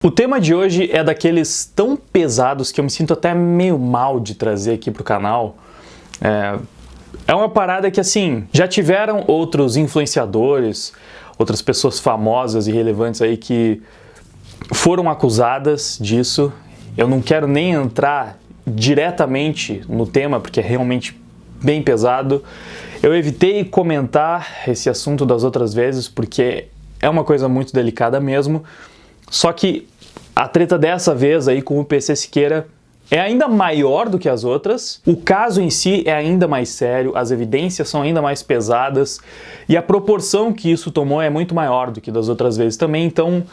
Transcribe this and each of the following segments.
O tema de hoje é daqueles tão pesados que eu me sinto até meio mal de trazer aqui pro canal. É uma parada que, assim, já tiveram outros influenciadores, outras pessoas famosas e relevantes aí que foram acusadas disso. Eu não quero nem entrar diretamente no tema, porque é realmente bem pesado. Eu evitei comentar esse assunto das outras vezes, porque é uma coisa muito delicada mesmo. Só que a treta dessa vez aí com o PC Siqueira é ainda maior do que as outras, o caso em si é ainda mais sério, as evidências são ainda mais pesadas e a proporção que isso tomou é muito maior do que das outras vezes também, então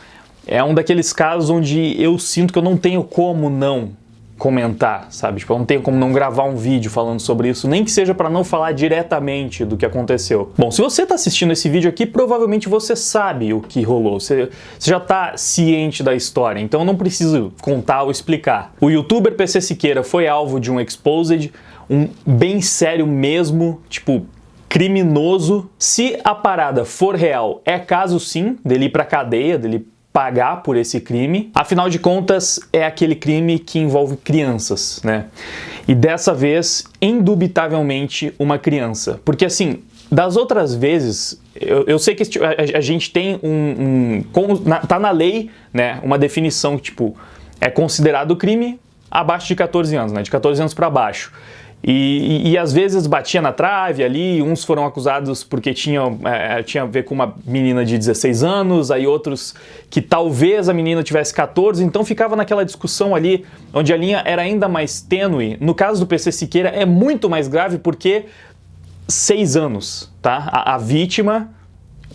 é um daqueles casos onde eu sinto que eu não tenho como não comentar, sabe? Tipo, eu não tenho como não gravar um vídeo falando sobre isso, nem que seja para não falar diretamente do que aconteceu. Bom, se você tá assistindo esse vídeo aqui, provavelmente você sabe o que rolou, você já tá ciente da história, então eu não preciso contar ou explicar. O youtuber PC Siqueira foi alvo de um exposed, um bem sério mesmo, tipo, criminoso. Se a parada for real, é caso sim dele ir pra cadeia, dele pagar por esse crime. Afinal de contas, é aquele crime que envolve crianças, né? E dessa vez, indubitavelmente, uma criança. Porque assim, das outras vezes, eu sei que a gente tem tá na lei, né, uma definição que, tipo, é considerado crime abaixo de 14 anos, né? De 14 anos para baixo. E às vezes batia na trave ali, uns foram acusados porque tinha a ver com uma menina de 16 anos, aí outros que talvez a menina tivesse 14, então ficava naquela discussão ali, onde a linha era ainda mais tênue. No caso do PC Siqueira é muito mais grave porque 6 anos, tá? A vítima,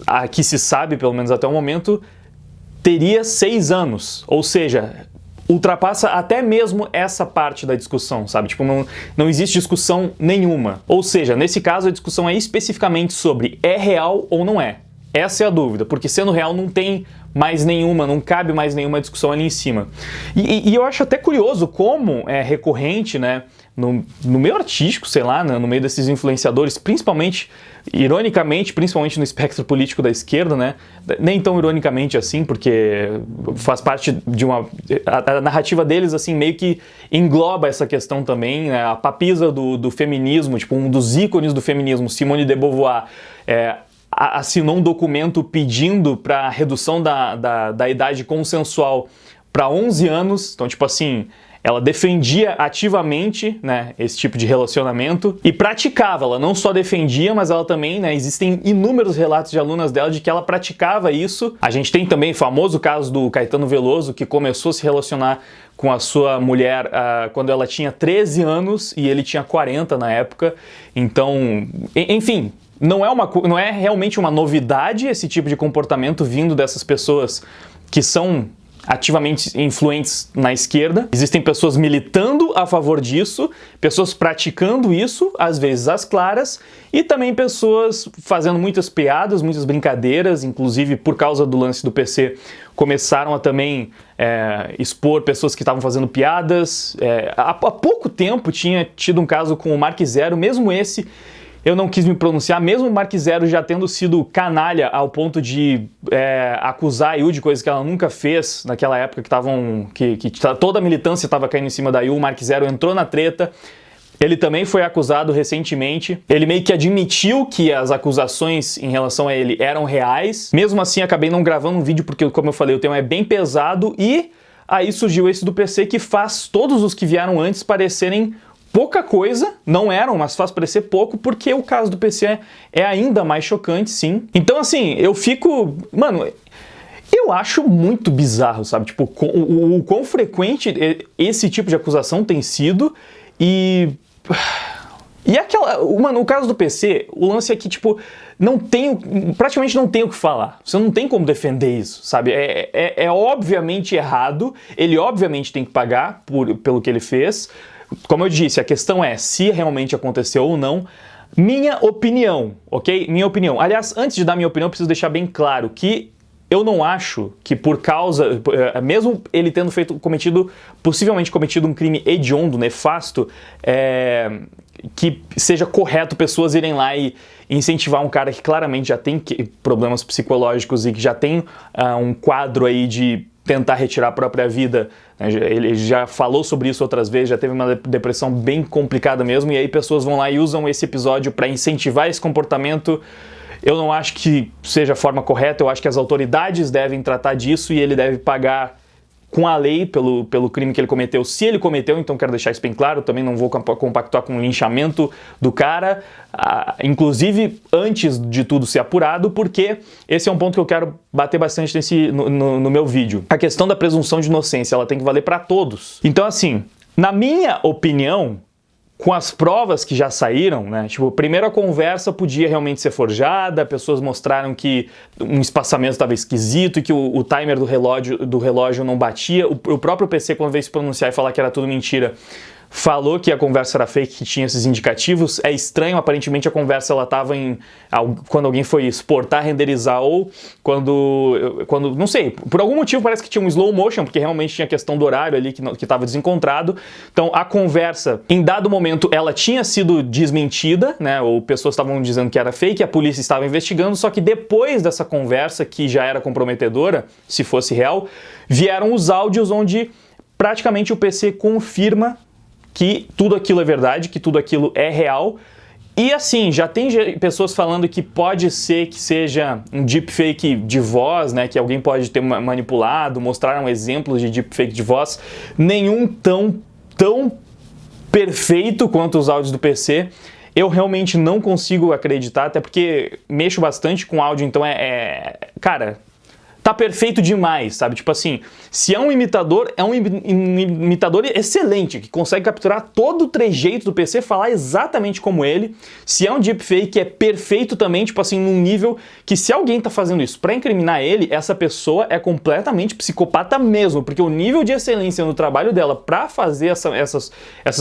a que se sabe pelo menos até o momento, teria 6 anos, ou seja, ultrapassa até mesmo essa parte da discussão, sabe? Tipo, não existe discussão nenhuma. Ou seja, nesse caso a discussão é especificamente sobre é real ou não é. Essa é a dúvida, porque sendo real não tem mais nenhuma, não cabe mais nenhuma discussão ali em cima. E eu acho até curioso como é recorrente, né, no meio artístico, sei lá, né, no meio desses influenciadores, principalmente, ironicamente, principalmente no espectro político da esquerda, né, nem tão ironicamente assim, porque faz parte de a narrativa deles, assim, meio que engloba essa questão também, né, a papisa do feminismo, tipo, um dos ícones do feminismo, Simone de Beauvoir, assinou um documento pedindo para redução da idade consensual para 11 anos, então, tipo assim, ela defendia ativamente, né, esse tipo de relacionamento e praticava. Ela não só defendia, mas ela também, né, existem inúmeros relatos de alunas dela de que ela praticava isso. A gente tem também o famoso caso do Caetano Veloso, que começou a se relacionar com a sua mulher quando ela tinha 13 anos e ele tinha 40 na época. Então, enfim, não é realmente uma novidade esse tipo de comportamento vindo dessas pessoas que são ativamente influentes na esquerda. Existem pessoas militando a favor disso, pessoas praticando isso, às vezes às claras, e também pessoas fazendo muitas piadas, muitas brincadeiras, inclusive por causa do lance do PC, começaram a também expor pessoas que estavam fazendo piadas. Há pouco tempo tinha tido um caso com o Mark Zero, mesmo esse eu não quis me pronunciar, mesmo o Mark Zero já tendo sido canalha ao ponto de acusar a Yu de coisas que ela nunca fez naquela época que toda a militância estava caindo em cima da Yu. O Mark Zero entrou na treta, ele também foi acusado recentemente, ele meio que admitiu que as acusações em relação a ele eram reais, mesmo assim acabei não gravando um vídeo porque, como eu falei, o tema é bem pesado e aí surgiu esse do PC que faz todos os que vieram antes parecerem pouca coisa, não eram, mas faz parecer pouco, porque o caso do PC é ainda mais chocante, sim. Então, assim, eu fico... Mano, eu acho muito bizarro, sabe? Tipo, o quão frequente esse tipo de acusação tem sido e aquela... Mano, o caso do PC, o lance é que, tipo, praticamente não tem o que falar. Você não tem como defender isso, sabe? É obviamente errado, ele obviamente tem que pagar pelo que ele fez. Como eu disse, a questão é se realmente aconteceu ou não. Minha opinião, ok? Minha opinião. Aliás, antes de dar minha opinião, eu preciso deixar bem claro que eu não acho que por causa, mesmo ele tendo possivelmente cometido um crime hediondo, nefasto, que seja correto pessoas irem lá e incentivar um cara que claramente já tem problemas psicológicos e que já tem um quadro aí de tentar retirar a própria vida, né? Ele já falou sobre isso outras vezes, já teve uma depressão bem complicada mesmo, e aí pessoas vão lá e usam esse episódio para incentivar esse comportamento. Eu não acho que seja a forma correta, eu acho que as autoridades devem tratar disso e ele deve pagar com a lei pelo crime que ele cometeu, se ele cometeu. Então quero deixar isso bem claro, também não vou compactuar com o linchamento do cara, inclusive antes de tudo ser apurado, porque esse é um ponto que eu quero bater bastante no meu vídeo. A questão da presunção de inocência, ela tem que valer para todos. Então assim, na minha opinião, com as provas que já saíram, né? Tipo, primeiro a conversa podia realmente ser forjada, pessoas mostraram que um espaçamento estava esquisito e que o timer do relógio não batia. O próprio PC, quando veio se pronunciar e falar que era tudo mentira, falou que a conversa era fake, que tinha esses indicativos. É estranho, aparentemente a conversa ela estava quando alguém foi exportar, renderizar, ou quando, não sei, por algum motivo parece que tinha um slow motion, porque realmente tinha a questão do horário ali que estava desencontrado. Então a conversa, em dado momento, ela tinha sido desmentida, né, ou pessoas estavam dizendo que era fake, a polícia estava investigando, só que depois dessa conversa, que já era comprometedora, se fosse real, vieram os áudios onde praticamente o PC confirma que tudo aquilo é verdade, que tudo aquilo é real. E assim, já tem pessoas falando que pode ser que seja um deepfake de voz, né, que alguém pode ter manipulado, mostraram exemplos de deepfake de voz, nenhum tão perfeito quanto os áudios do PC. Eu realmente não consigo acreditar, até porque mexo bastante com áudio, então cara, tá perfeito demais, sabe? Tipo assim, se é um imitador excelente, que consegue capturar todo o trejeito do PC, falar exatamente como ele. Se é um deepfake, é perfeito também, tipo assim, num nível que se alguém tá fazendo isso pra incriminar ele, essa pessoa é completamente psicopata mesmo, porque o nível de excelência no trabalho dela pra fazer essas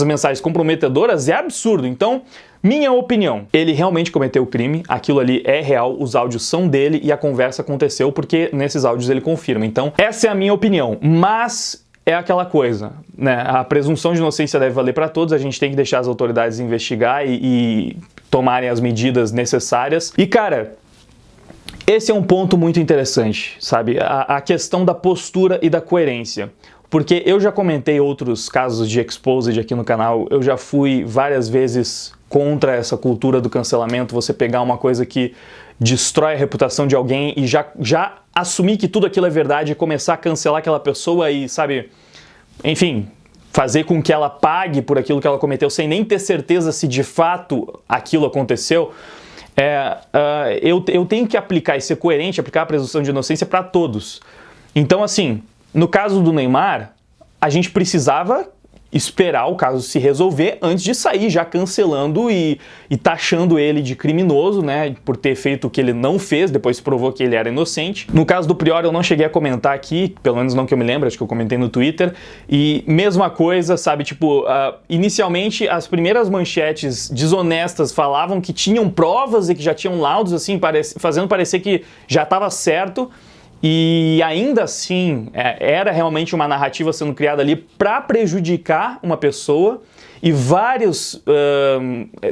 mensagens comprometedoras é absurdo. Então, minha opinião, ele realmente cometeu o crime, aquilo ali é real, os áudios são dele e a conversa aconteceu porque nesses áudios ele confirma. Então, essa é a minha opinião, mas é aquela coisa, né? A presunção de inocência deve valer para todos, a gente tem que deixar as autoridades investigar e tomarem as medidas necessárias. E, cara, esse é um ponto muito interessante, sabe? A questão da postura e da coerência. Porque eu já comentei outros casos de exposed aqui no canal, eu já fui várias vezes contra essa cultura do cancelamento, você pegar uma coisa que destrói a reputação de alguém e já assumir que tudo aquilo é verdade e começar a cancelar aquela pessoa e, sabe, enfim, fazer com que ela pague por aquilo que ela cometeu sem nem ter certeza se de fato aquilo aconteceu. Eu tenho que aplicar e ser coerente, aplicar a presunção de inocência para todos. Então, assim, no caso do Neymar, a gente precisava esperar o caso se resolver antes de sair já cancelando e taxando ele de criminoso, né, por ter feito o que ele não fez, depois se provou que ele era inocente. No caso do Prior eu não cheguei a comentar aqui, pelo menos não que eu me lembro, acho que eu comentei no Twitter, e mesma coisa, sabe, tipo, inicialmente as primeiras manchetes desonestas falavam que tinham provas e que já tinham laudos, assim, fazendo parecer que já estava certo. E ainda assim, era realmente uma narrativa sendo criada ali para prejudicar uma pessoa, e várias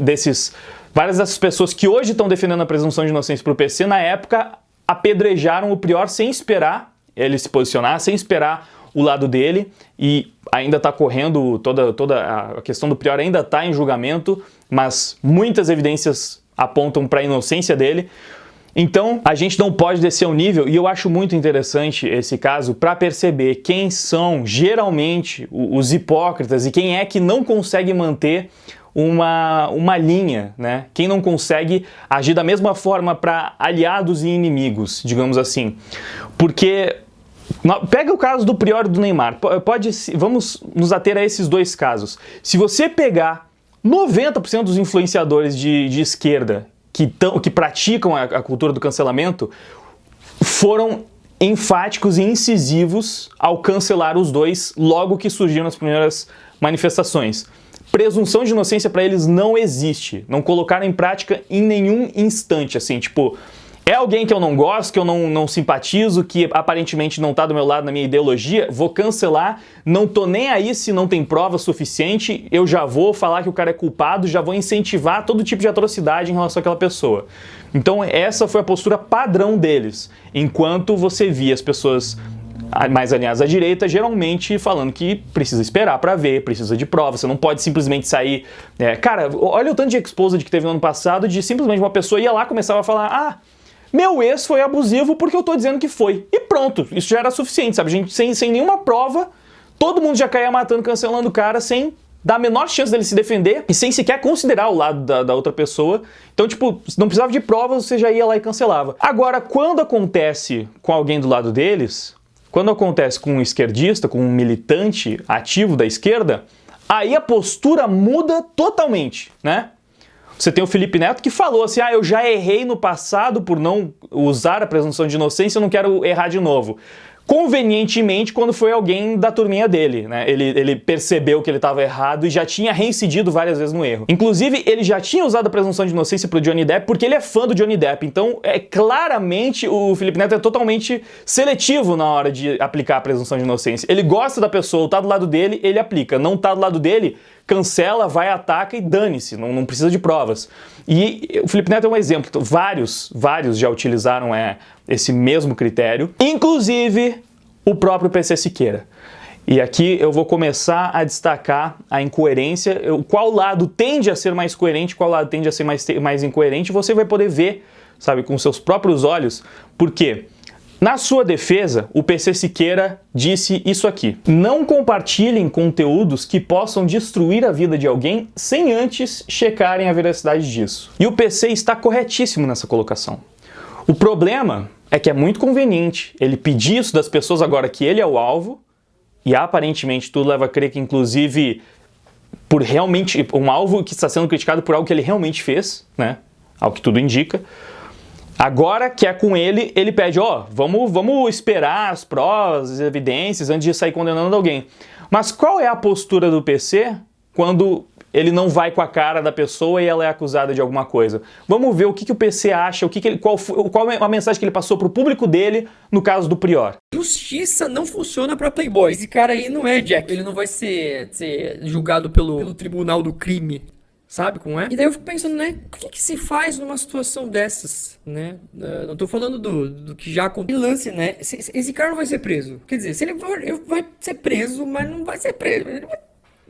dessas pessoas que hoje estão defendendo a presunção de inocência para o PC, na época apedrejaram o Prior sem esperar ele se posicionar, sem esperar o lado dele, e ainda está correndo, toda a questão do Prior ainda está em julgamento, mas muitas evidências apontam para a inocência dele. Então, a gente não pode descer o nível, e eu acho muito interessante esse caso para perceber quem são geralmente os hipócritas e quem é que não consegue manter uma linha, né? Quem não consegue agir da mesma forma para aliados e inimigos, digamos assim. Porque, pega o caso do Prior e do Neymar, vamos nos ater a esses dois casos. Se você pegar 90% dos influenciadores de esquerda que praticam a cultura do cancelamento, foram enfáticos e incisivos ao cancelar os dois logo que surgiram as primeiras manifestações. Presunção de inocência para eles não existe, não colocaram em prática em nenhum instante, assim, tipo, é alguém que eu não gosto, que eu não simpatizo, que aparentemente não tá do meu lado na minha ideologia, vou cancelar, não tô nem aí se não tem prova suficiente, eu já vou falar que o cara é culpado, já vou incentivar todo tipo de atrocidade em relação àquela pessoa. Então essa foi a postura padrão deles, enquanto você via as pessoas mais alinhados à direita, geralmente falando que precisa esperar pra ver, precisa de prova, você não pode simplesmente sair... cara, olha o tanto de exposed que teve no ano passado, de simplesmente uma pessoa ia lá e começava a falar, meu ex foi abusivo porque eu tô dizendo que foi. E pronto, isso já era suficiente, sabe? Gente, sem nenhuma prova, todo mundo já caía matando, cancelando o cara, sem dar a menor chance dele se defender e sem sequer considerar o lado da outra pessoa. Então, tipo, não precisava de provas, você já ia lá e cancelava. Agora, quando acontece com alguém do lado deles, quando acontece com um esquerdista, com um militante ativo da esquerda, aí a postura muda totalmente, né? Você tem o Felipe Neto que falou assim, eu já errei no passado por não usar a presunção de inocência, eu não quero errar de novo. Convenientemente, quando foi alguém da turminha dele, né? Ele percebeu que ele estava errado e já tinha reincidido várias vezes no erro. Inclusive, ele já tinha usado a presunção de inocência pro Johnny Depp porque ele é fã do Johnny Depp. Então, claramente, o Felipe Neto é totalmente seletivo na hora de aplicar a presunção de inocência. Ele gosta da pessoa, tá do lado dele, ele aplica. Não tá do lado dele, cancela, vai, ataca e dane-se, não precisa de provas. E o Felipe Neto é um exemplo, vários já utilizaram esse mesmo critério, inclusive o próprio PC Siqueira. E aqui eu vou começar a destacar a incoerência, qual lado tende a ser mais coerente, qual lado tende a ser mais incoerente, você vai poder ver, sabe, com seus próprios olhos, por quê? Na sua defesa, o PC Siqueira disse isso aqui: não compartilhem conteúdos que possam destruir a vida de alguém sem antes checarem a veracidade disso. E o PC está corretíssimo nessa colocação. O problema é que é muito conveniente ele pedir isso das pessoas agora que ele é o alvo, e aparentemente tudo leva a crer que, inclusive, por realmente um alvo que está sendo criticado por algo que ele realmente fez, né? Ao que tudo indica. Agora que é com ele, ele pede, vamos esperar as provas, as evidências antes de sair condenando alguém. Mas qual é a postura do PC quando ele não vai com a cara da pessoa e ela é acusada de alguma coisa? Vamos ver o que o PC acha, qual é a mensagem que ele passou pro público dele no caso do Prior. Justiça não funciona pra Playboy. Esse cara aí não é Jack. Ele não vai ser julgado pelo tribunal do crime. Sabe como é? E daí eu fico pensando, né? O que se faz numa situação dessas, né? Não tô falando do que já aconteceu. Lance, né? Esse cara não vai ser preso. Quer dizer, se ele for, ele vai ser preso, mas não vai ser preso.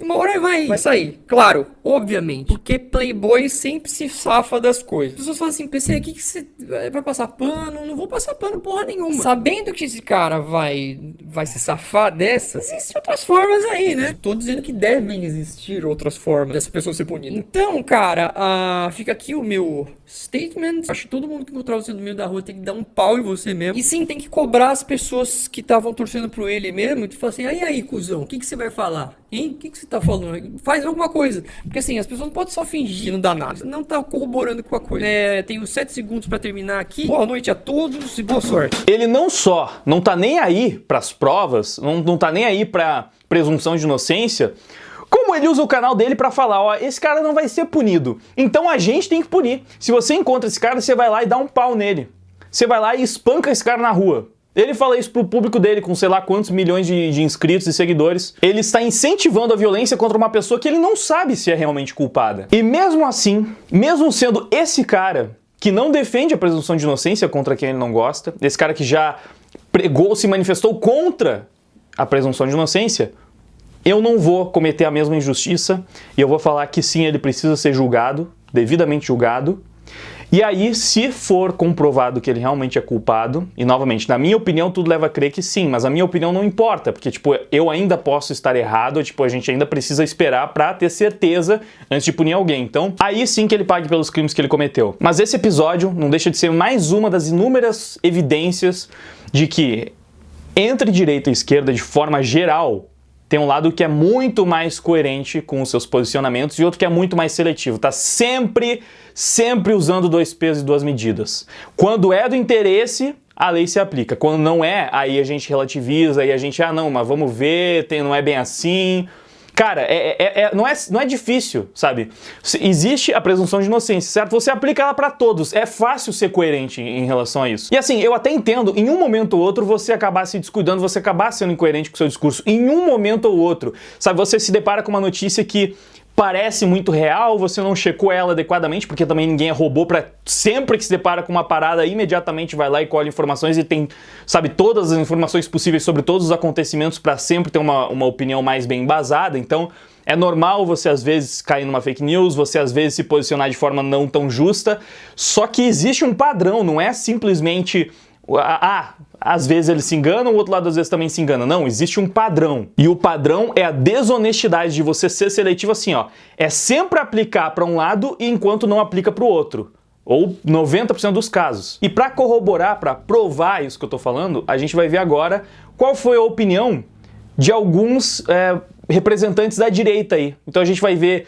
Uma hora ele vai sair. Claro, obviamente. Porque Playboy sempre se safa das coisas. As pessoas falam assim, PC, o que você vai passar pano? Não vou passar pano porra nenhuma. Sabendo que esse cara vai se safar dessas, existem outras formas aí, né? Tô dizendo que devem existir outras formas dessa pessoa ser punida. Então, cara, fica aqui o meu statement. Acho que todo mundo que encontrar você no meio da rua tem que dar um pau em você mesmo. E sim, tem que cobrar as pessoas que estavam torcendo pro ele mesmo. E falar assim, aí, cuzão, o que você vai falar? Hein? O que você tá falando? Faz alguma coisa. Porque assim, as pessoas não podem só fingir, não dá nada. Não tá corroborando com a coisa. Tenho 7 segundos pra terminar aqui. Boa noite a todos e boa sorte. Ele não só não tá nem aí pras provas, não tá nem aí pra presunção de inocência, como ele usa o canal dele pra falar, esse cara não vai ser punido. Então a gente tem que punir. Se você encontra esse cara, você vai lá e dá um pau nele. Você vai lá e espanca esse cara na rua. Ele fala isso pro público dele, com sei lá quantos milhões de inscritos e seguidores. Ele está incentivando a violência contra uma pessoa que ele não sabe se é realmente culpada. E mesmo assim, mesmo sendo esse cara que não defende a presunção de inocência contra quem ele não gosta, esse cara que já pregou, se manifestou contra a presunção de inocência, eu não vou cometer a mesma injustiça e eu vou falar que sim, ele precisa ser julgado, devidamente julgado. E aí, se for comprovado que ele realmente é culpado, e novamente, na minha opinião, tudo leva a crer que sim, mas a minha opinião não importa, porque, tipo, eu ainda posso estar errado, tipo, a gente ainda precisa esperar pra ter certeza antes de punir alguém. Então, aí sim que ele pague pelos crimes que ele cometeu. Mas esse episódio não deixa de ser mais uma das inúmeras evidências de que, entre direita e esquerda, de forma geral, tem um lado que é muito mais coerente com os seus posicionamentos e outro que é muito mais seletivo. Tá sempre usando dois pesos e duas medidas. Quando é do interesse, a lei se aplica. Quando não é, aí a gente relativiza, aí a gente, não, mas vamos ver, não é bem assim. Cara, não é difícil, sabe? Existe a presunção de inocência, certo? Você aplica ela pra todos. É fácil ser coerente em relação a isso. E assim, eu até entendo, em um momento ou outro, você acabar se descuidando, você acabar sendo incoerente com o seu discurso. Em um momento ou outro. Sabe, você se depara com uma notícia que parece muito real, você não checou ela adequadamente, porque também ninguém é robô para sempre que se depara com uma parada, imediatamente vai lá e colhe informações e tem, sabe, todas as informações possíveis sobre todos os acontecimentos para sempre ter uma opinião mais bem embasada. Então, é normal você às vezes cair numa fake news, você às vezes se posicionar de forma não tão justa, só que existe um padrão, não é simplesmente às vezes eles se enganam, o outro lado às vezes também se engana. Não, existe um padrão. E o padrão é a desonestidade de você ser seletivo assim, ó. É sempre aplicar para um lado e enquanto não aplica para o outro. Ou 90% dos casos. E para corroborar, para provar isso que eu tô falando, a gente vai ver agora qual foi a opinião de alguns representantes da direita aí. Então a gente vai ver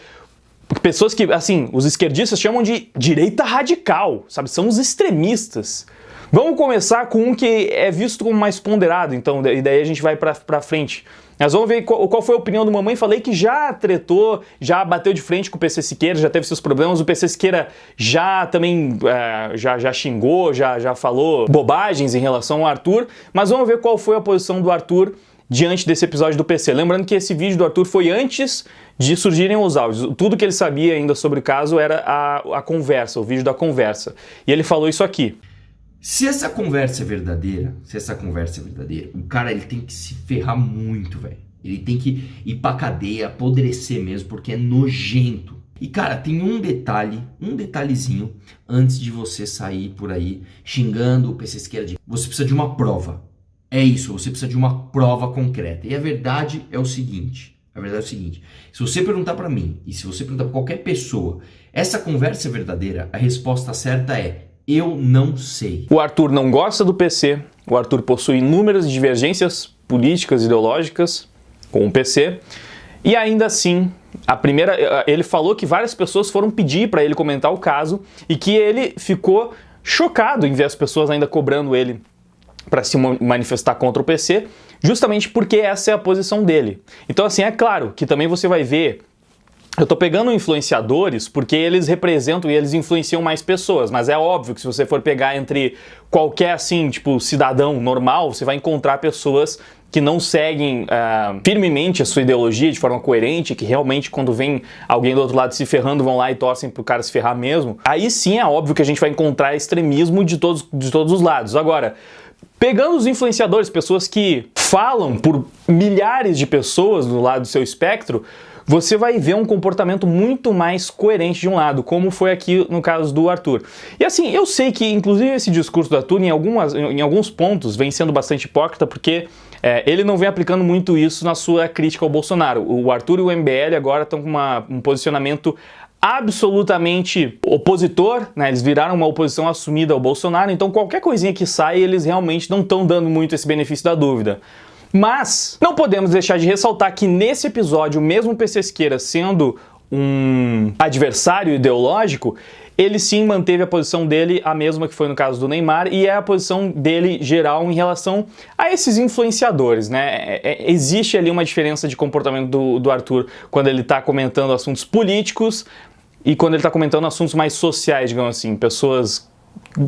pessoas que, assim, os esquerdistas chamam de direita radical, sabe? São os extremistas. Vamos começar com um que é visto como mais ponderado, então, e daí a gente vai pra frente. Nós vamos ver qual foi a opinião do Mamãe Falei, que já tretou, já bateu de frente com o PC Siqueira, já teve seus problemas. O PC Siqueira já também já xingou, já falou bobagens em relação ao Arthur. Mas vamos ver qual foi a posição do Arthur diante desse episódio do PC. Lembrando que esse vídeo do Arthur foi antes de surgirem os áudios. Tudo que ele sabia ainda sobre o caso era a conversa, o vídeo da conversa. E ele falou isso aqui. Se essa conversa é verdadeira, o cara ele tem que se ferrar muito, velho. Ele tem que ir pra cadeia, apodrecer mesmo, porque é nojento. E cara, tem um detalhezinho, antes de você sair por aí xingando o PC Siqueira. Você precisa de uma prova. É isso, você precisa de uma prova concreta. E a verdade é o seguinte, se você perguntar pra mim, e se você perguntar pra qualquer pessoa, essa conversa é verdadeira, a resposta certa é: eu não sei. O Arthur não gosta do PC, o Arthur possui inúmeras divergências políticas e ideológicas com o PC, e ainda assim, ele falou que várias pessoas foram pedir para ele comentar o caso e que ele ficou chocado em ver as pessoas ainda cobrando ele para se manifestar contra o PC, justamente porque essa é a posição dele. Então assim, é claro que também você vai ver. Eu tô pegando influenciadores porque eles representam e eles influenciam mais pessoas, mas é óbvio que se você for pegar entre qualquer, assim, tipo, cidadão normal, você vai encontrar pessoas que não seguem firmemente a sua ideologia de forma coerente, que realmente quando vem alguém do outro lado se ferrando, vão lá e torcem pro cara se ferrar mesmo. Aí sim é óbvio que a gente vai encontrar extremismo de todos os lados. Agora, pegando os influenciadores, pessoas que falam por milhares de pessoas do lado do seu espectro, você vai ver um comportamento muito mais coerente de um lado, como foi aqui no caso do Arthur. E assim, eu sei que inclusive esse discurso do Arthur em alguns pontos vem sendo bastante hipócrita, porque ele não vem aplicando muito isso na sua crítica ao Bolsonaro. O Arthur e o MBL agora estão com um posicionamento absolutamente opositor, né? Eles viraram uma oposição assumida ao Bolsonaro, então qualquer coisinha que sai, eles realmente não estão dando muito esse benefício da dúvida. Mas não podemos deixar de ressaltar que nesse episódio, mesmo o PC Siqueira sendo um adversário ideológico, ele sim manteve a posição dele, a mesma que foi no caso do Neymar, e é a posição dele geral em relação a esses influenciadores, né? Existe ali uma diferença de comportamento do Arthur quando ele tá comentando assuntos políticos e quando ele tá comentando assuntos mais sociais, digamos assim, pessoas,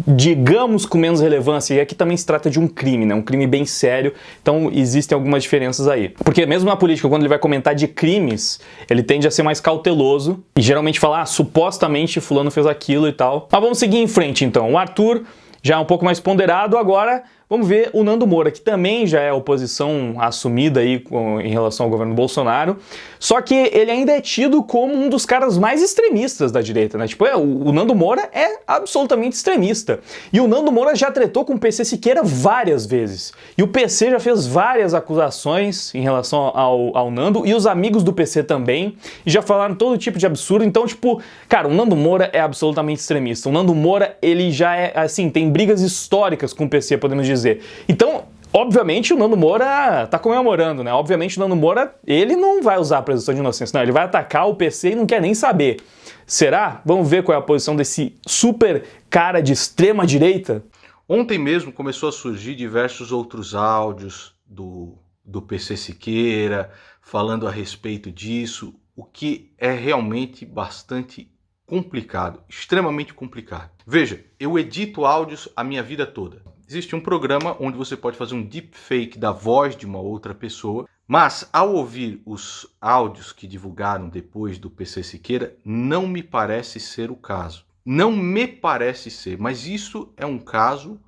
digamos, com menos relevância, e aqui também se trata de um crime, né? Um crime bem sério, então existem algumas diferenças aí. Porque mesmo na política, quando ele vai comentar de crimes, ele tende a ser mais cauteloso e geralmente falar, supostamente fulano fez aquilo e tal. Mas vamos seguir em frente então. O Arthur já é um pouco mais ponderado, agora vamos ver o Nando Moura, que também já é oposição assumida aí em relação ao governo Bolsonaro, só que ele ainda é tido como um dos caras mais extremistas da direita, né? Tipo, o Nando Moura é absolutamente extremista. E o Nando Moura já tretou com o PC Siqueira várias vezes. E o PC já fez várias acusações em relação ao Nando, e os amigos do PC também, e já falaram todo tipo de absurdo. Então, tipo, cara, o Nando Moura é absolutamente extremista. O Nando Moura, ele já é, assim, tem brigas históricas com o PC, podemos dizer. Então, obviamente o Nando Moura tá comemorando, né? Obviamente o Nando Moura, ele não vai usar a presunção de inocência, não. Ele vai atacar o PC e não quer nem saber. Será? Vamos ver qual é a posição desse super cara de extrema direita? Ontem mesmo começou a surgir diversos outros áudios do PC Siqueira falando a respeito disso, o que é realmente bastante complicado, extremamente complicado. Veja, eu edito áudios a minha vida toda. Existe um programa onde você pode fazer um deepfake da voz de uma outra pessoa Mas, ao ouvir os áudios que divulgaram depois do PC Siqueira, não me parece ser o caso. Não me parece ser, mas isso é um caso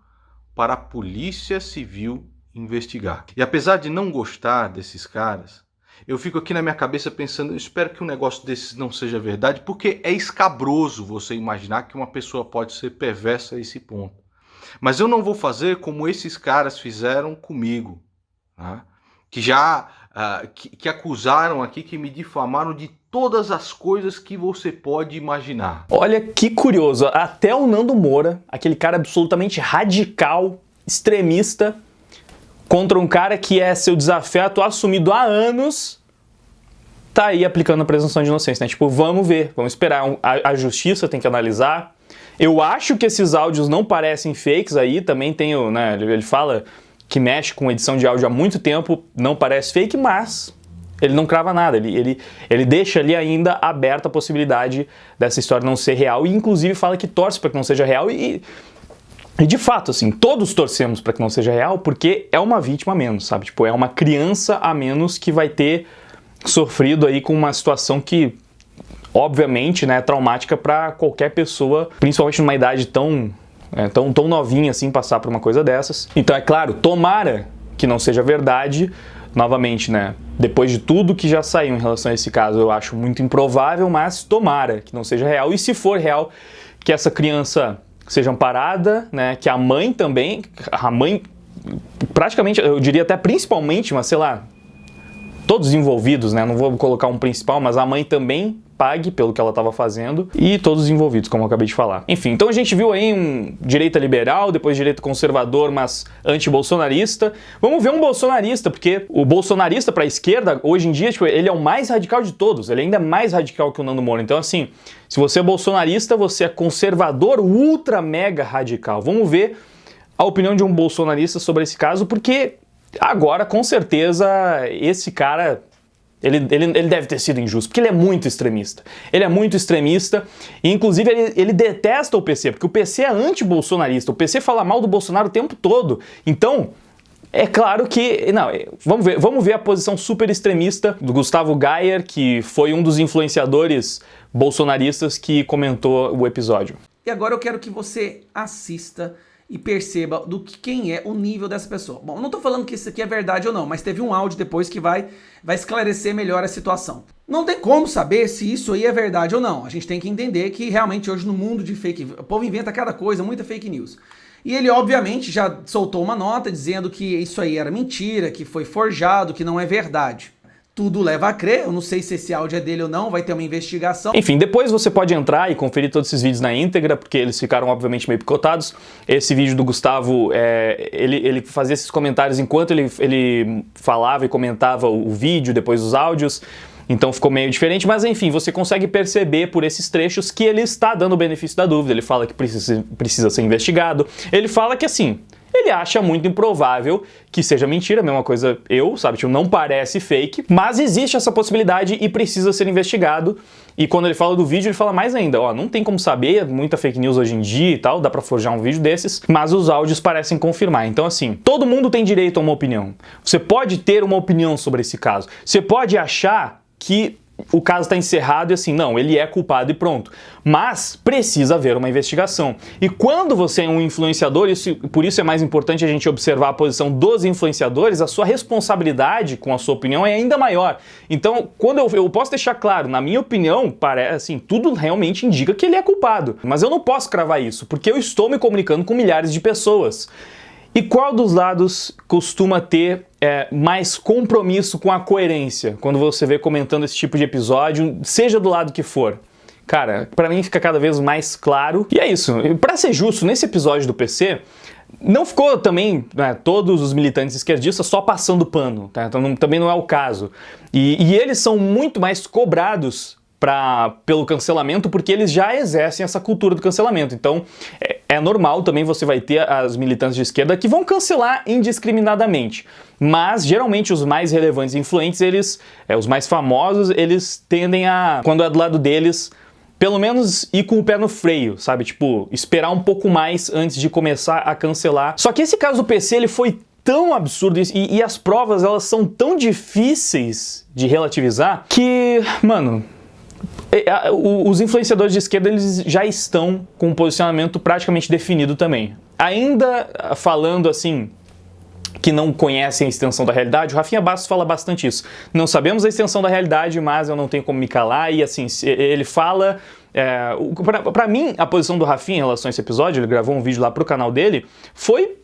para a Polícia Civil investigar. E apesar de não gostar desses caras, eu fico aqui na minha cabeça pensando, eu espero que um negócio desses não seja verdade, porque é escabroso você imaginar que uma pessoa pode ser perversa a esse ponto. Mas eu não vou fazer como esses caras fizeram comigo, né? Que já que acusaram aqui, que me difamaram de todas as coisas que você pode imaginar. Olha que curioso, até o Nando Moura, aquele cara absolutamente radical, extremista, contra um cara que é seu desafeto assumido há anos, tá aí aplicando a presunção de inocência, né? Tipo, vamos ver, vamos esperar, a justiça tem que analisar. Eu acho que esses áudios não parecem fakes aí, também tem o, né, ele fala que mexe com edição de áudio há muito tempo, não parece fake, mas ele não crava nada, ele deixa ali ainda aberta a possibilidade dessa história não ser real, e inclusive fala que torce para que não seja real, e de fato, assim, todos torcemos para que não seja real, porque é uma vítima a menos, sabe? Tipo, é uma criança a menos que vai ter sofrido aí com uma situação que, obviamente, né, é traumática para qualquer pessoa, principalmente numa idade tão novinha assim, passar por uma coisa dessas. Então, é claro, tomara que não seja verdade. Novamente, né, depois de tudo que já saiu em relação a esse caso, eu acho muito improvável, mas tomara que não seja real. E se for real, que essa criança seja amparada, né, que a mãe também, praticamente, eu diria até principalmente, mas sei lá, todos envolvidos, né, não vou colocar um principal, mas a mãe também pague pelo que ela estava fazendo, e todos os envolvidos, como eu acabei de falar. Enfim, então a gente viu aí um direita liberal, depois direita conservador, mas anti-bolsonarista. Vamos ver um bolsonarista, porque o bolsonarista para a esquerda, hoje em dia, tipo, ele é o mais radical de todos, ele ainda é mais radical que o Nando Moura. Então, assim, se você é bolsonarista, você é conservador, ultra mega radical. Vamos ver a opinião de um bolsonarista sobre esse caso, porque agora, com certeza, esse cara... Ele deve ter sido injusto, porque ele é muito extremista. Ele é muito extremista e, inclusive, ele detesta o PC, porque o PC é anti-bolsonarista. O PC fala mal do Bolsonaro o tempo todo. Então, é claro que... Não, vamos ver a posição super extremista do Gustavo Gayer, que foi um dos influenciadores bolsonaristas que comentou o episódio. E agora eu quero que você assista e perceba quem é o nível dessa pessoa. Bom, não tô falando que isso aqui é verdade ou não, mas teve um áudio depois que vai esclarecer melhor a situação. Não tem como saber se isso aí é verdade ou não. A gente tem que entender que realmente hoje no mundo de o povo inventa cada coisa, muita fake news. E ele obviamente já soltou uma nota dizendo que isso aí era mentira, que foi forjado, que não é verdade. Tudo leva a crer, eu não sei se esse áudio é dele ou não, vai ter uma investigação. Enfim, depois você pode entrar e conferir todos esses vídeos na íntegra, porque eles ficaram obviamente meio picotados. Esse vídeo do Gustavo, ele fazia esses comentários enquanto ele falava e comentava o vídeo, depois os áudios, então ficou meio diferente, mas enfim, você consegue perceber por esses trechos que ele está dando o benefício da dúvida, ele fala que precisa ser investigado, ele fala que assim... Ele acha muito improvável que seja mentira, a mesma coisa sabe? Tipo, não parece fake, mas existe essa possibilidade e precisa ser investigado. E quando ele fala do vídeo, ele fala mais ainda, ó, não tem como saber, muita fake news hoje em dia e tal, dá pra forjar um vídeo desses, mas os áudios parecem confirmar. Então, assim, todo mundo tem direito a uma opinião. Você pode ter uma opinião sobre esse caso. Você pode achar que o caso está encerrado e assim, não, ele é culpado e pronto. Mas precisa haver uma investigação. E quando você é um influenciador, por isso é mais importante a gente observar a posição dos influenciadores, a sua responsabilidade com a sua opinião é ainda maior. Então, quando eu posso deixar claro, na minha opinião, parece assim, tudo realmente indica que ele é culpado. Mas eu não posso cravar isso, porque eu estou me comunicando com milhares de pessoas. E qual dos lados costuma ter mais compromisso com a coerência quando você vê comentando esse tipo de episódio, seja do lado que for? Cara, pra mim fica cada vez mais claro. E é isso. Pra ser justo, nesse episódio do PC, não ficou também, né, todos os militantes esquerdistas só passando pano, tá? Então também não é o caso. E eles são muito mais cobrados pelo cancelamento, porque eles já exercem essa cultura do cancelamento. Então, é normal também você vai ter as militantes de esquerda que vão cancelar indiscriminadamente. Mas, geralmente, os mais relevantes e influentes, os mais famosos, eles tendem a, quando é do lado deles, pelo menos ir com o pé no freio, sabe? Tipo, esperar um pouco mais antes de começar a cancelar. Só que esse caso do PC, ele foi tão absurdo e as provas, elas são tão difíceis de relativizar que, mano, os influenciadores de esquerda, eles já estão com um posicionamento praticamente definido também. Ainda falando assim, que não conhecem a extensão da realidade, o Rafinha Bastos fala bastante isso. Não sabemos a extensão da realidade, mas eu não tenho como me calar, e assim, ele fala... pra mim, a posição do Rafinha em relação a esse episódio, ele gravou um vídeo lá pro canal dele, foi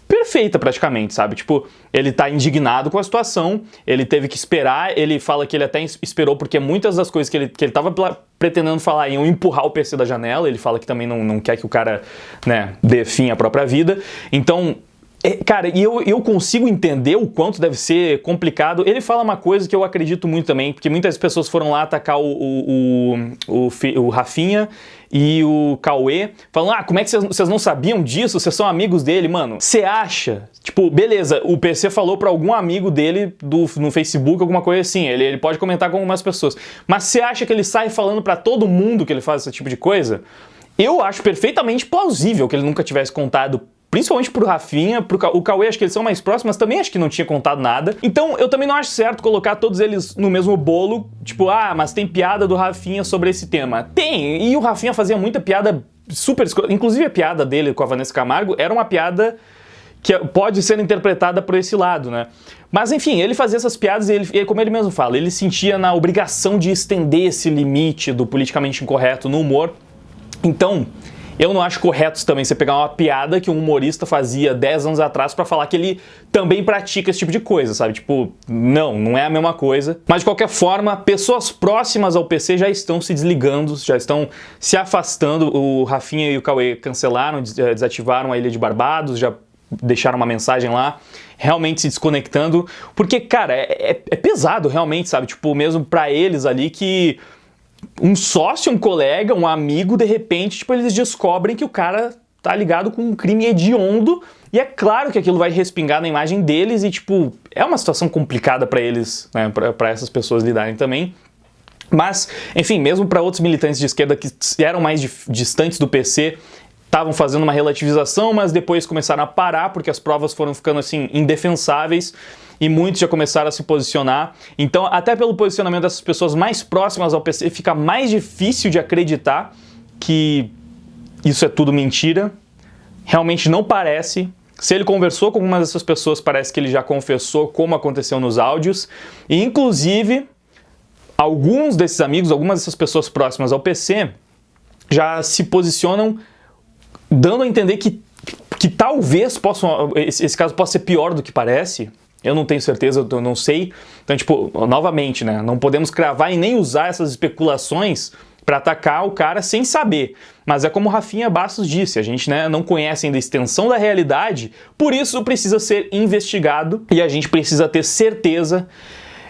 perfeita praticamente, sabe? Tipo, ele tá indignado com a situação, ele teve que esperar, ele fala que ele até esperou porque muitas das coisas que ele tava pretendendo falar iam empurrar o PC da janela, ele fala que também não quer que o cara, né, dê fim à própria vida. Então, cara, e eu consigo entender o quanto deve ser complicado. Ele fala uma coisa que eu acredito muito também, porque muitas pessoas foram lá atacar o Rafinha e o Cauê, falando, como é que vocês não sabiam disso? Vocês são amigos dele? Mano, você acha? Tipo, beleza, o PC falou pra algum amigo dele no Facebook, alguma coisa assim, ele pode comentar com algumas pessoas, mas você acha que ele sai falando pra todo mundo que ele faz esse tipo de coisa? Eu acho perfeitamente plausível que ele nunca tivesse contado, principalmente pro Rafinha, o Cauê, acho que eles são mais próximos, mas também acho que não tinha contado nada. Então, eu também não acho certo colocar todos eles no mesmo bolo, tipo, mas tem piada do Rafinha sobre esse tema. Tem, e o Rafinha fazia muita piada super... Inclusive a piada dele com a Vanessa Camargo era uma piada que pode ser interpretada por esse lado, né? Mas enfim, ele fazia essas piadas e como ele mesmo fala, ele sentia na obrigação de estender esse limite do politicamente incorreto no humor. Então... eu não acho correto também você pegar uma piada que um humorista fazia 10 anos atrás pra falar que ele também pratica esse tipo de coisa, sabe? Tipo, não é a mesma coisa. Mas de qualquer forma, pessoas próximas ao PC já estão se desligando, já estão se afastando. O Rafinha e o Cauê cancelaram, desativaram a Ilha de Barbados, já deixaram uma mensagem lá, realmente se desconectando. Porque, cara, é pesado realmente, sabe? Tipo, mesmo pra eles ali que... um sócio, um colega, um amigo, de repente, tipo, eles descobrem que o cara tá ligado com um crime hediondo e é claro que aquilo vai respingar na imagem deles e, tipo, é uma situação complicada pra eles, né, pra essas pessoas lidarem também. Mas, enfim, mesmo pra outros militantes de esquerda que eram mais distantes do PC, estavam fazendo uma relativização, mas depois começaram a parar porque as provas foram ficando, assim, indefensáveis. E muitos já começaram a se posicionar. Então, até pelo posicionamento dessas pessoas mais próximas ao PC, fica mais difícil de acreditar que isso é tudo mentira. Realmente não parece. Se ele conversou com algumas dessas pessoas, parece que ele já confessou como aconteceu nos áudios. E, inclusive, alguns desses amigos, algumas dessas pessoas próximas ao PC, já se posicionam dando a entender que talvez esse caso possa ser pior do que parece. Eu não tenho certeza, eu não sei. Então, tipo, novamente, né? Não podemos cravar e nem usar essas especulações para atacar o cara sem saber. Mas é como o Rafinha Bastos disse, a gente, né, não conhece ainda a extensão da realidade, por isso precisa ser investigado e a gente precisa ter certeza.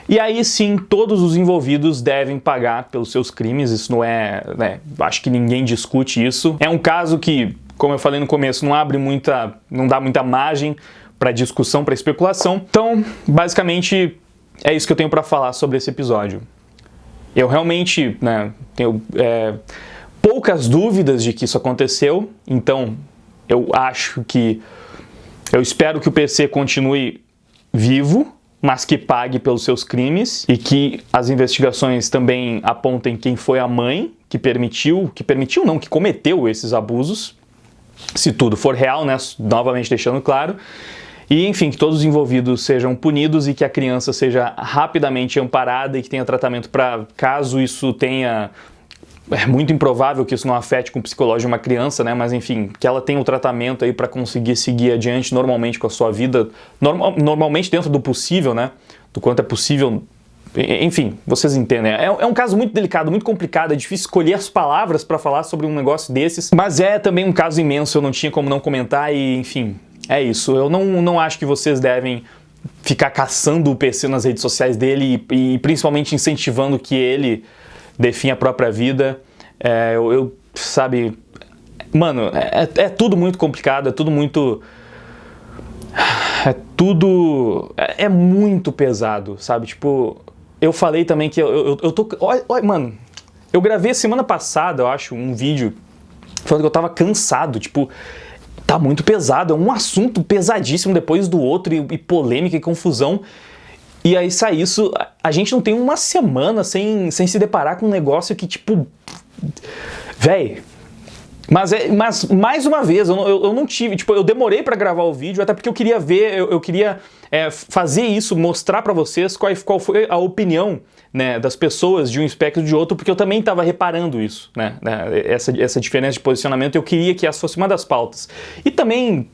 E aí sim, todos os envolvidos devem pagar pelos seus crimes, isso não é... né, acho que ninguém discute isso. É um caso que, como eu falei no começo, não dá muita margem para discussão, para especulação. Então, basicamente, é isso que eu tenho para falar sobre esse episódio. Eu realmente, né, tenho poucas dúvidas de que isso aconteceu, então eu espero que o PC continue vivo, mas que pague pelos seus crimes e que as investigações também apontem quem foi a mãe que cometeu esses abusos, se tudo for real, né, novamente deixando claro. E, enfim, que todos os envolvidos sejam punidos e que a criança seja rapidamente amparada e que tenha tratamento para caso isso tenha... É muito improvável que isso não afete com o psicológico de uma criança, né? Mas, enfim, que ela tenha um tratamento aí para conseguir seguir adiante normalmente com a sua vida, normalmente dentro do possível, né? Do quanto é possível. Enfim, vocês entendem. É um caso muito delicado, muito complicado, é difícil escolher as palavras para falar sobre um negócio desses, mas é também um caso imenso, eu não tinha como não comentar e, enfim... É isso, eu não acho que vocês devem ficar caçando o PC nas redes sociais dele e principalmente incentivando que ele defina a própria vida. Sabe, mano, é tudo muito complicado, é tudo muito... É muito pesado, sabe? Tipo, eu falei também que eu tô... Olha, mano, eu gravei semana passada, eu acho, um vídeo falando que eu tava cansado, tipo... tá muito pesado, é um assunto pesadíssimo depois do outro, e polêmica e confusão. E aí sai isso, a gente não tem uma semana sem se deparar com um negócio que, tipo, véi. Mas mais uma vez, eu não tive, tipo, eu demorei pra gravar o vídeo, até porque eu queria ver, eu queria fazer isso, mostrar pra vocês qual foi a opinião, né, das pessoas de um espectro e de outro, porque eu também tava reparando isso, né, essa diferença de posicionamento, eu queria que essa fosse uma das pautas. E também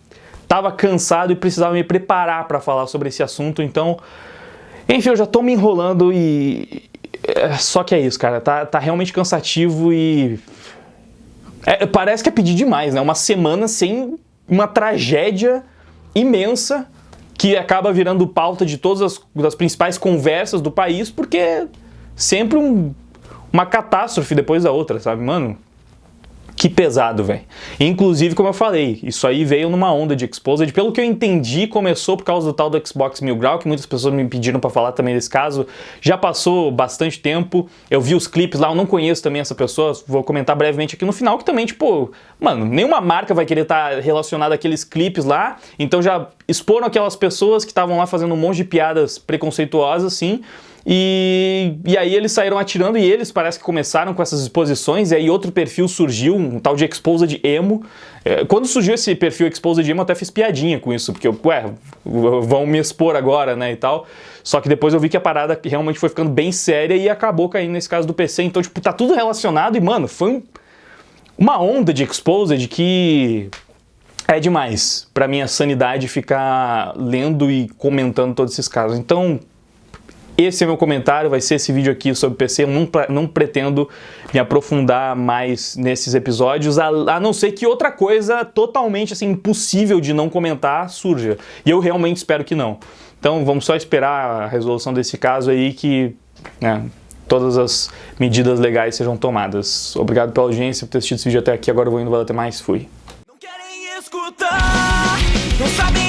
tava cansado e precisava me preparar pra falar sobre esse assunto, então, enfim, eu já tô me enrolando só que é isso, cara, tá realmente cansativo e... parece que é pedir demais, né? Uma semana sem uma tragédia imensa que acaba virando pauta de todas as principais conversas do país, porque sempre uma catástrofe depois da outra, sabe, mano? Que pesado, velho. Inclusive, como eu falei, isso aí veio numa onda de Exposed. Pelo que eu entendi, começou por causa do tal do Xbox Mil Grau, que muitas pessoas me pediram pra falar também desse caso. Já passou bastante tempo, eu vi os clipes lá, eu não conheço também essa pessoa, vou comentar brevemente aqui no final, que também, tipo, mano, nenhuma marca vai querer estar relacionada àqueles clipes lá, então já exporam aquelas pessoas que estavam lá fazendo um monte de piadas preconceituosas, assim, e aí eles saíram atirando e eles parece que começaram com essas exposições, e aí outro perfil surgiu, um tal de Exposed Emo. Quando surgiu esse perfil Exposed Emo eu até fiz piadinha com isso, porque vão me expor agora, né, e tal. Só que depois eu vi que a parada realmente foi ficando bem séria e acabou caindo nesse caso do PC, então tipo, tá tudo relacionado e mano, foi uma onda de Exposed que... é demais pra minha sanidade ficar lendo e comentando todos esses casos. Então, esse é meu comentário, vai ser esse vídeo aqui sobre PC. Eu não pretendo me aprofundar mais nesses episódios, a não ser que outra coisa totalmente assim, impossível de não comentar surja. E eu realmente espero que não. Então vamos só esperar a resolução desse caso aí, que todas as medidas legais sejam tomadas. Obrigado pela audiência, por ter assistido esse vídeo até aqui. Agora eu vou indo, vai até mais. Fui. Não querem escutar, não sabem